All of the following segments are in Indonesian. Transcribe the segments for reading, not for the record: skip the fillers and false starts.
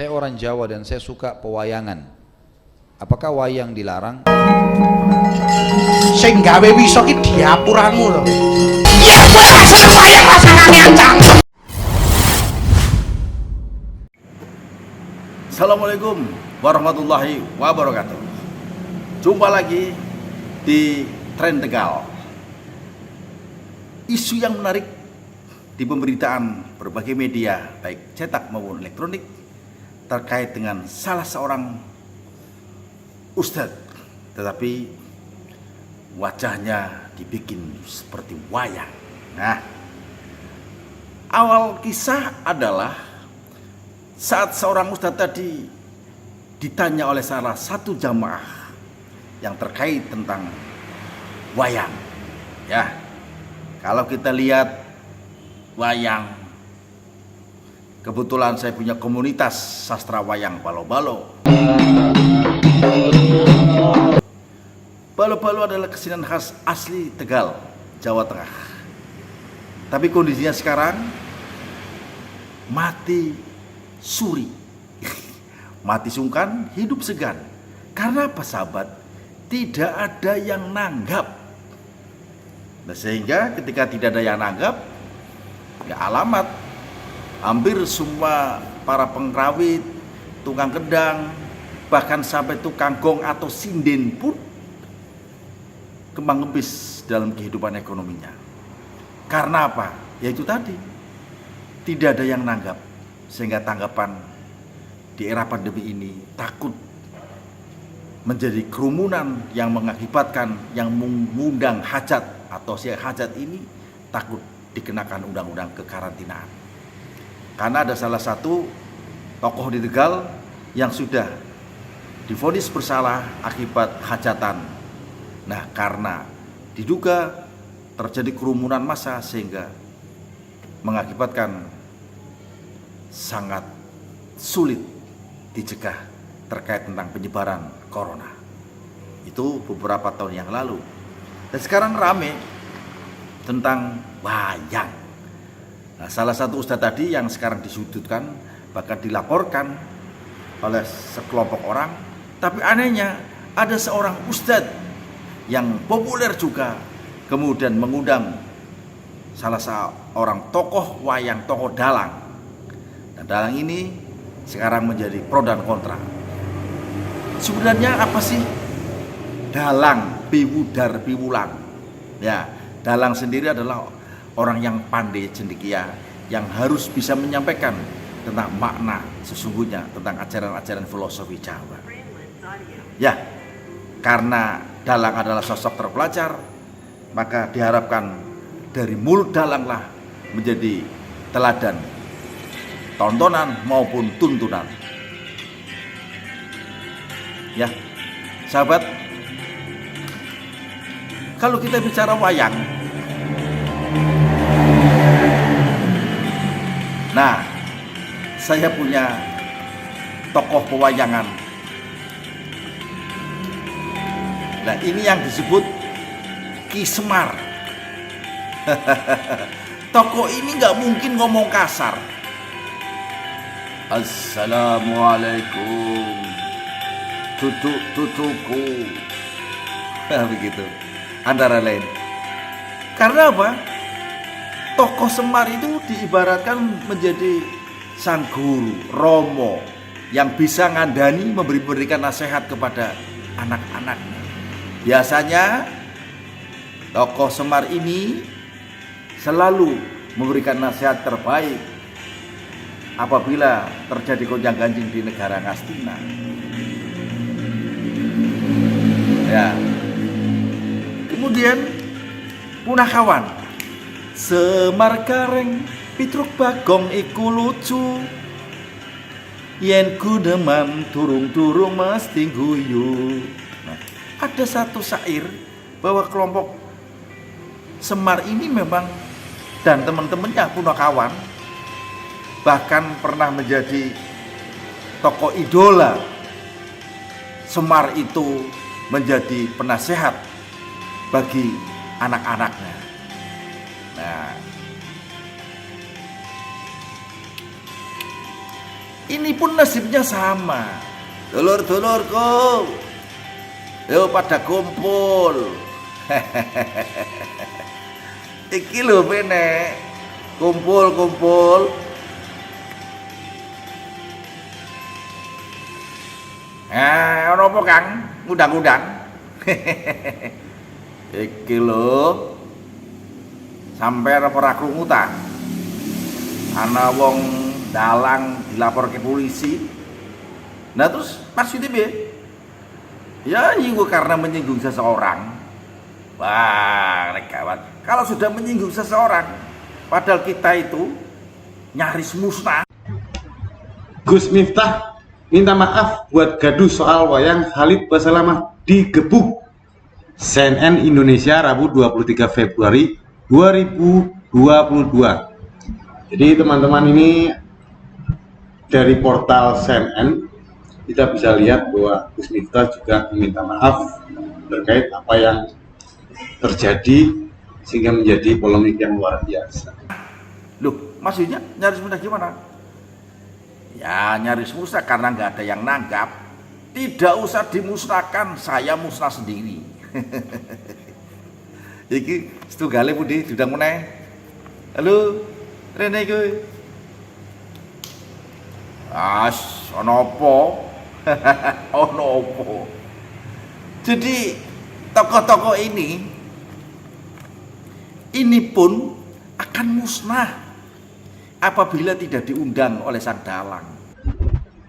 Saya orang Jawa dan saya suka pewayangan. Apakah wayang dilarang? Sing gawe wiso ki diapuranmu lho. Ya kowe gak seneng wayang rasane ancang. Assalamualaikum warahmatullahi wabarakatuh. Jumpa lagi di Tren Tegal. Isu yang menarik di pemberitaan berbagai media, baik cetak maupun elektronik, terkait dengan salah seorang ustadz, tetapi wajahnya dibikin seperti wayang. Nah, awal kisah adalah saat seorang ustadz tadi ditanya oleh salah satu jamaah yang terkait tentang wayang. Ya, kalau kita lihat wayang, kebetulan saya punya komunitas sastra wayang Balo-Balo. Balo-Balo adalah kesenian khas asli Tegal, Jawa Tengah. Tapi kondisinya sekarang mati suri. Mati sungkan, hidup segan. Karena apa sahabat? Tidak ada yang nanggap. Nah, sehingga ketika tidak ada yang nanggap, ya alamat hampir semua para pengrawit, tukang kedang, bahkan sampai tukang gong atau sinden pun kembang kempis dalam kehidupan ekonominya. Karena apa? Yaitu tadi, tidak ada yang nanggap. Sehingga tanggapan di era pandemi ini takut menjadi kerumunan yang mengakibatkan yang mengundang hajat atau si hajat ini takut dikenakan undang-undang kekarantinaan. Karena ada salah satu tokoh di Tegal yang sudah divonis bersalah akibat hajatan. Nah, karena diduga terjadi kerumunan massa sehingga mengakibatkan sangat sulit dicegah terkait tentang penyebaran corona. Itu beberapa tahun yang lalu. Dan sekarang rame tentang wayang. Nah, salah satu ustadz tadi yang sekarang disudutkan bahkan dilaporkan oleh sekelompok orang. Tapi anehnya ada seorang ustadz yang populer juga kemudian mengundang salah seorang tokoh wayang, tokoh dalang. Dan dalang ini sekarang menjadi pro dan kontra. Sebenarnya apa sih dalang, biwudar, biwulang? Ya, dalang sendiri adalah orang yang pandai cendekia, yang harus bisa menyampaikan tentang makna sesungguhnya tentang ajaran-ajaran filosofi Jawa. Ya, karena dalang adalah sosok terpelajar, maka diharapkan dari mulut dalanglah menjadi teladan, tontonan maupun tuntunan. Ya, sahabat, kalau kita bicara wayang, nah, saya punya tokoh pewayangan. Nah, ini yang disebut Ki Semar. Tokoh ini nggak mungkin ngomong kasar. Assalamualaikum, tutuku. Nah, begitu. Antara lain. Karena apa? Tokoh Semar itu diibaratkan menjadi sang guru, romo yang bisa ngandani, memberikan nasihat kepada anak-anaknya. Biasanya tokoh Semar ini selalu memberikan nasihat terbaik apabila terjadi gonjang-ganjing di negara Ngastina. Ya. Kemudian Punakawan, Semar Gareng Pitruk Bagong iku lucu, yen guneman turung-turung mesti guyu. Nah, ada satu syair bahwa kelompok Semar ini memang dan teman-temannya Punakawan bahkan pernah menjadi tokoh idola. Semar itu menjadi penasehat bagi anak-anaknya. Nah, ini pun nasibnya sama. Dulur-dulurku, yuk pada kumpul. Iki lho Pene, kumpul. Ono apa Kang? Ngundang-undang. Iki lho. Sampai ora krungu ta? Ana wong dalang dilapor ke polisi. Nah terus maksudnya piye? Ya itu karena menyinggung seseorang. Wah, gawat. Kalau sudah menyinggung seseorang, padahal kita itu nyaris musnah. Gus Miftah minta maaf buat gaduh soal wayang Khalid Basalamah digebuk. CNN Indonesia Rabu 23 Februari 2022. Jadi teman-teman, ini dari portal CNN kita bisa lihat bahwa Gus Miftah juga meminta maaf terkait apa yang terjadi sehingga menjadi polemik yang luar biasa. Loh, maksudnya nyaris musnah gimana? Ya nyaris musnah karena nggak ada yang nanggap. Tidak usah dimusnahkan, saya musnah sendiri. Iki setunggalnya budi dudang meneh. Halo, Rene gue. Ono apa? Ono apa? Jadi tokoh-tokoh ini pun akan musnah apabila tidak diundang oleh sang dalang.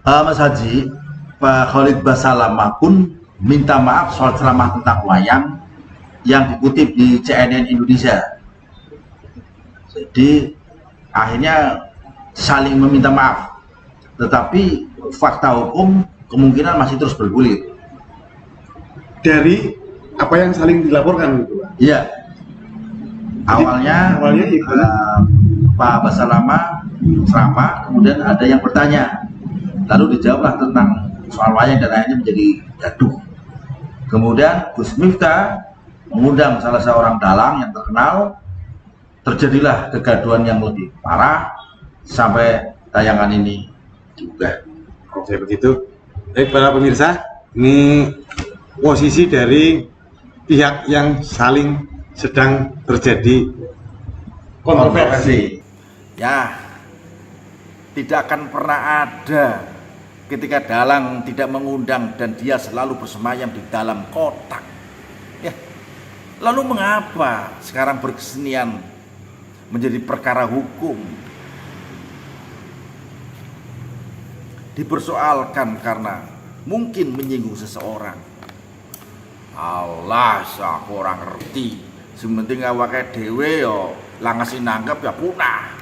Mas Haji, Pak Khalid Basalamah pun minta maaf soal ceramah tentang wayang yang dikutip di CNN Indonesia. Jadi akhirnya saling meminta maaf, tetapi fakta hukum kemungkinan masih terus bergulir. Dari apa yang saling dilaporkan gitu, Pak? Iya. Awalnya Pak Basalamah ceramah, kemudian ada yang bertanya, lalu dijawablah tentang soal wayang dan akhirnya menjadi gaduh. Kemudian Gus Miftah mengundang salah seorang dalang yang terkenal, terjadilah kegaduhan yang lebih parah sampai tayangan ini juga. Oke, begitu. Baik para pemirsa, ini posisi dari pihak yang saling sedang terjadi kontroversi. Ya, tidak akan pernah ada ketika dalang tidak mengundang dan dia selalu bersemayam di dalam kotak. Ya, lalu mengapa sekarang berkesenian menjadi perkara hukum? Dipersoalkan karena mungkin menyinggung seseorang. Allah, aku orang ngerti. Sementing awake dhewe yo langasi nanggap ya punah.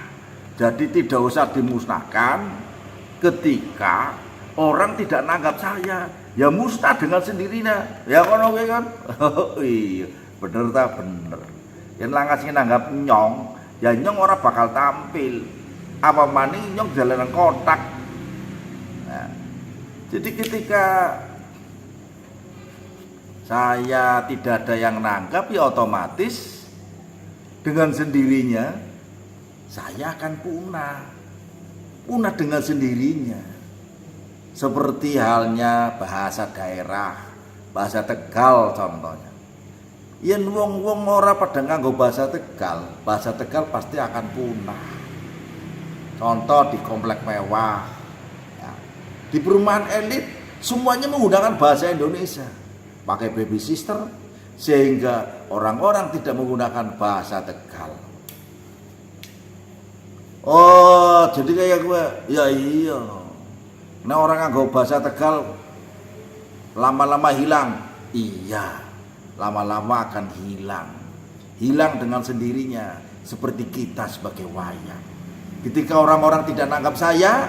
Jadi tidak usah dimusnahkan. Ketika orang tidak nanggap saya, ya musnah dengan sendirinya. Ya kono kuwi kan. Iya, bener ta bener. Yen langasi nanggap nyong, ya nyong ora bakal tampil. Apa maning nyong jalanan kotak. Nah, jadi ketika saya tidak ada yang nanggap, ya otomatis dengan sendirinya saya akan punah dengan sendirinya. Seperti halnya bahasa daerah, bahasa Tegal contohnya. Yen wong-wong ora pada nganggo bahasa Tegal pasti akan punah. Contoh di komplek mewah, ya, di perumahan elit semuanya menggunakan bahasa Indonesia, pakai baby sister, sehingga orang-orang tidak menggunakan bahasa Tegal. Oh, jadi kayak gue, ya iya. Nah orang nganggo bahasa Tegal lama-lama hilang. Iya, lama-lama akan hilang dengan sendirinya, seperti kita sebagai wayang. Ketika orang-orang tidak nanggap saya,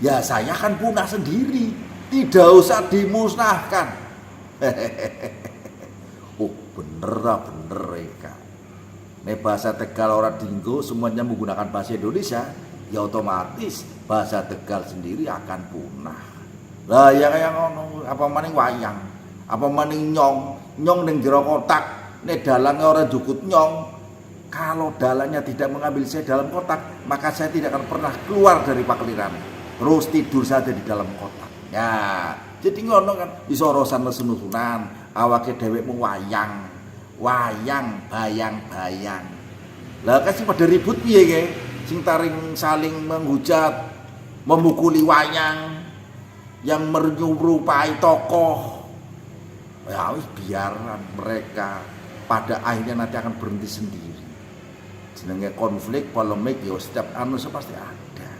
ya saya akan punah sendiri, tidak usah dimusnahkan. Oh bener Eka. Nek bahasa Tegal orang dinggo semuanya menggunakan bahasa Indonesia, ya otomatis bahasa Tegal sendiri akan punah. Lah ya kayak ngono, apa maning wayang, apa maning nyong ning jero kotak, nek dalange ora jukut nyong. Kalau dalangnya tidak mengambil saya dalam kotak, maka saya tidak akan pernah keluar dari pakliran. terus tidur saja di dalam kotak. Ya, jadi ngono kan iso rosan lesun-lesunan, awake dhewe mung wayang, bayang-bayang. Lah kasih pada ribut piye ke? Sing taring saling menghujat, memukuli wayang yang menyerupai tokoh. Ya wis biaran mereka pada akhirnya nanti akan berhenti sendiri. Jenenge konflik, polemik ya setiap anu pasti ada.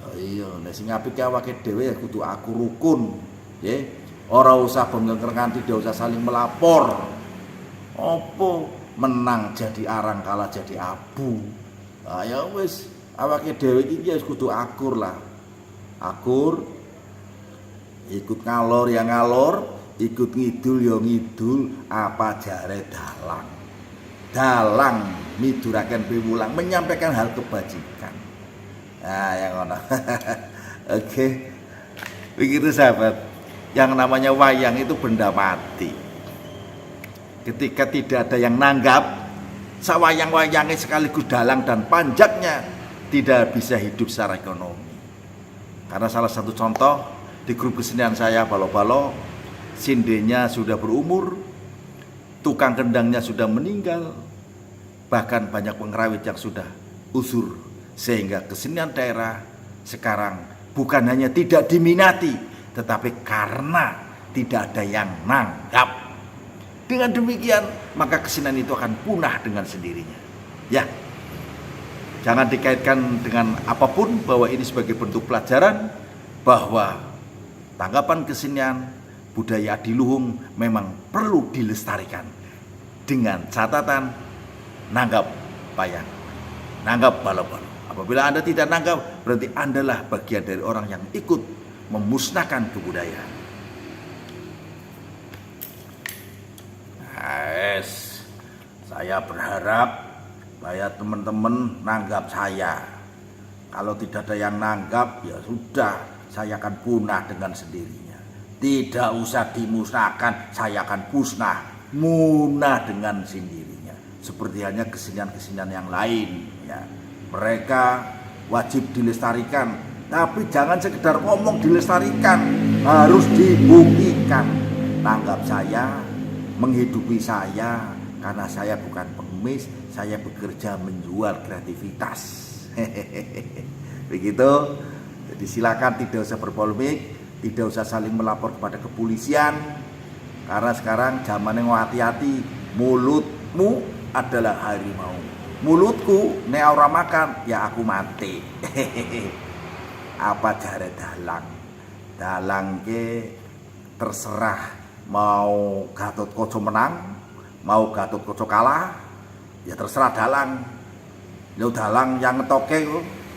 Oh iya, nek sing apik awake dhewe ya kudu aku rukun, nggih. Ora usah bengeng nganti tidak usah saling melapor. Opo menang jadi arang, kalah jadi abu. Ah ya wis awake dhewe iki ya kudu akur lah. Akur, ikut ngalor ya ngalor, ikut ngidul ya ngidul, apa jare dalang. Dalang miduraken piwulang, menyampaikan hal kebajikan. Nah, yang ngono. Oke. Begitu sahabat. Yang namanya wayang itu benda mati. Ketika tidak ada yang nanggap, sawayang-wayangnya sekaligus dalang dan panjaknya tidak bisa hidup secara ekonomi. Karena salah satu contoh di grup kesenian saya Balo-Balo, sindenya sudah berumur, tukang kendangnya sudah meninggal, bahkan banyak pengrawit yang sudah usur, sehingga kesenian daerah sekarang bukan hanya tidak diminati, tetapi karena tidak ada yang nanggap. Dengan demikian maka kesenian itu akan punah dengan sendirinya. Ya, jangan dikaitkan dengan apapun, bahwa ini sebagai bentuk pelajaran bahwa tanggapan kesenian budaya adiluhung memang perlu dilestarikan dengan catatan nanggap wayang, nanggap balo-balo. Apabila Anda tidak nanggap, berarti Andalah bagian dari orang yang ikut memusnahkan kebudayaan. Yes, saya berharap bahwa teman-teman nanggap saya. Kalau tidak ada yang nanggap, ya sudah, saya akan punah dengan sendirinya. Tidak usah dimusnahkan, saya akan musnah, munah dengan sendirinya. Seperti hanya kesenian-kesenian yang lain, ya. Mereka wajib dilestarikan, tapi jangan sekedar ngomong dilestarikan, harus dibuktikan. Nanggap saya, menghidupi saya, karena saya bukan pengemis, saya bekerja menjual kreativitas. Begitu. Jadi silakan tidak usah berpolemik, tidak usah saling melapor kepada kepolisian, karena sekarang zaman yang hati-hati. Mulutmu adalah harimau, mulutku nek ora makan ya aku mati. Apa jare dalang? Dalang ke terserah mau Gatotkaca menang, mau Gatotkaca kalah, ya terserah dalang. Lo dalang yang ngetoke,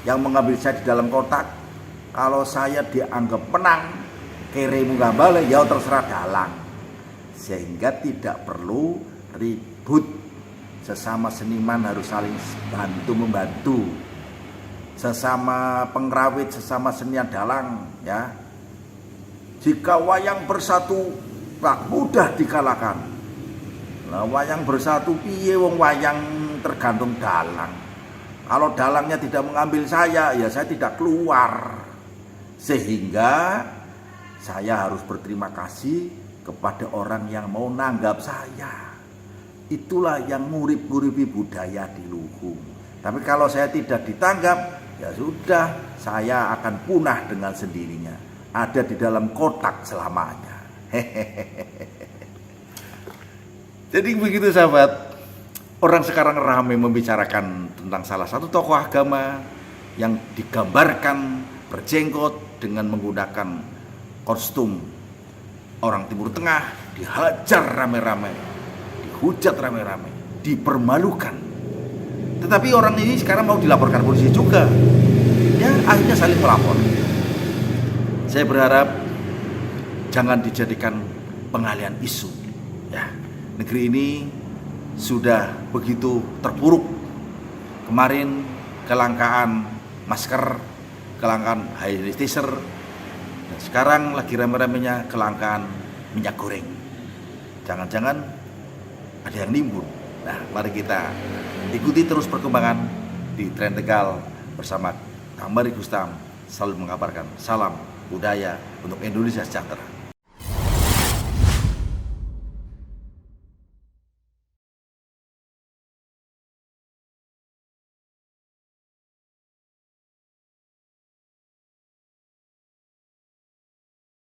yang mengambil saya di dalam kotak, kalau saya dianggap menang, kirimu gambale, ya terserah dalang. Sehingga tidak perlu ribut. Sesama seniman harus saling bantu-membantu. Sesama pengrawit, sesama seniman dalang, ya. Jika wayang bersatu, tak mudah dikalahkan. Nah, wayang bersatu piye wong wayang tergantung dalang. Kalau dalangnya tidak mengambil saya, ya saya tidak keluar. Sehingga saya harus berterima kasih kepada orang yang mau nanggap saya. Itulah yang ngurip-nguripi budaya adiluhung. Tapi kalau saya tidak ditanggap, ya sudah, saya akan punah dengan sendirinya. Ada di dalam kotak selamanya. Jadi begitu sahabat. Orang sekarang ramai membicarakan tentang salah satu tokoh agama yang digambarkan berjenggot dengan menggunakan kostum orang Timur Tengah, dihajar rame-rame, dihujat rame-rame, dipermalukan. Tetapi orang ini sekarang mau dilaporkan polisi juga. Ya, akhirnya saling melapor. Saya berharap jangan dijadikan pengalian isu. Ya, negeri ini sudah begitu terpuruk. Kemarin kelangkaan masker, kelangkaan hand sanitizer. Nah, sekarang lagi rame-ramenya kelangkaan minyak goreng. Jangan-jangan ada yang nimbun. Nah, mari kita ikuti terus perkembangan di Tren Tegal bersama Kang Mari Gustam. selalu mengabarkan salam budaya untuk Indonesia sejahtera.